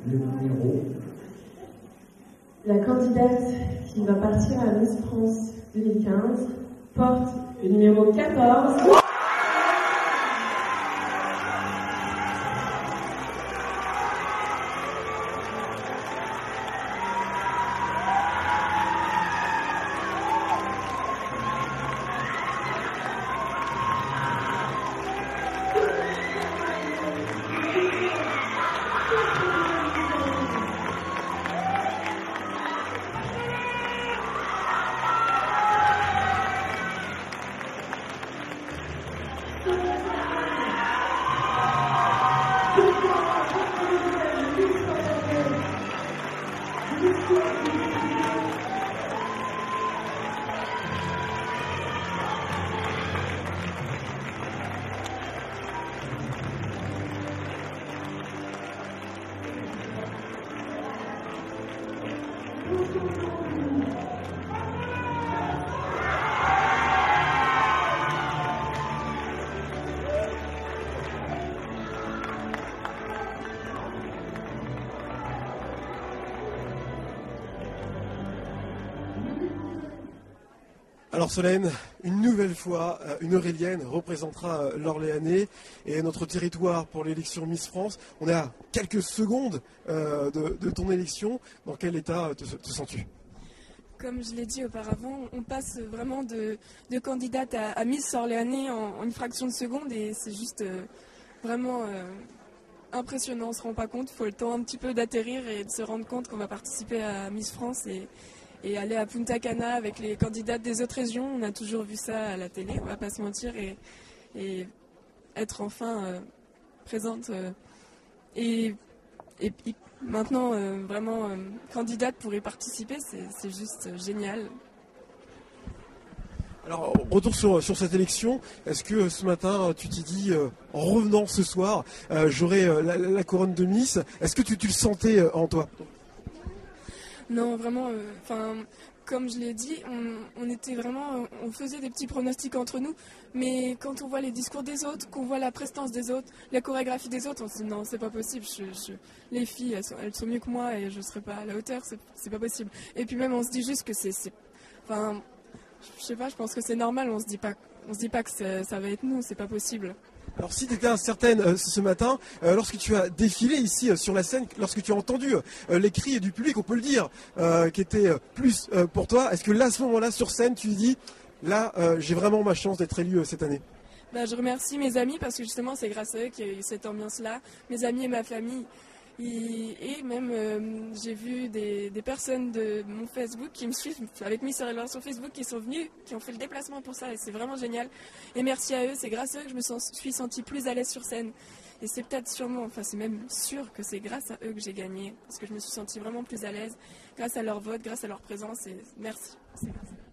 le numéro. La candidate qui va partir à Miss France 2015 porte le numéro 14. Alors Solène, une nouvelle fois, une Aurélienne représentera l'Orléanais et notre territoire pour l'élection Miss France. On est à quelques secondes de ton élection. Dans quel état te sens-tu ? Comme je l'ai dit auparavant, on passe vraiment de candidate à Miss Orléanais en une fraction de seconde et c'est juste vraiment impressionnant. On ne se rend pas compte, il faut le temps un petit peu d'atterrir et de se rendre compte qu'on va participer à Miss France et aller à Punta Cana avec les candidates des autres régions. On a toujours vu ça à la télé, on va pas se mentir, et être enfin présente et maintenant vraiment candidate pour y participer, c'est juste génial. Alors, retour sur cette élection, est-ce que ce matin, tu t'es dit, en revenant ce soir, j'aurai la couronne de Miss, est-ce que tu le sentais en toi ? Non, vraiment, comme je l'ai dit, on faisait des petits pronostics entre nous, mais quand on voit les discours des autres, qu'on voit la prestance des autres, la chorégraphie des autres, on se dit non, c'est pas possible, les filles, elles sont mieux que moi et je serai pas à la hauteur, c'est pas possible. Et puis même, on se dit juste que je sais pas, je pense que c'est normal, on se dit pas que ça va être nous, c'est pas possible. Alors si tu étais incertaine ce matin, lorsque tu as défilé ici sur la scène, lorsque tu as entendu les cris du public, on peut le dire, qui étaient plus pour toi, est-ce que là, à ce moment-là, sur scène, tu dis, là, j'ai vraiment ma chance d'être élue cette année ? Je remercie mes amis parce que justement c'est grâce à eux qu'il y a eu cette ambiance-là, mes amis et ma famille. Et même j'ai vu des personnes de mon Facebook qui me suivent avec Miss Orléans sur Facebook qui sont venus, qui ont fait le déplacement pour ça et c'est vraiment génial. Et merci à eux, c'est grâce à eux que je me suis sentie plus à l'aise sur scène. Et c'est peut-être sûrement, c'est même sûr que c'est grâce à eux que j'ai gagné parce que je me suis sentie vraiment plus à l'aise grâce à leur vote, grâce à leur présence et merci. C'est grâce à eux.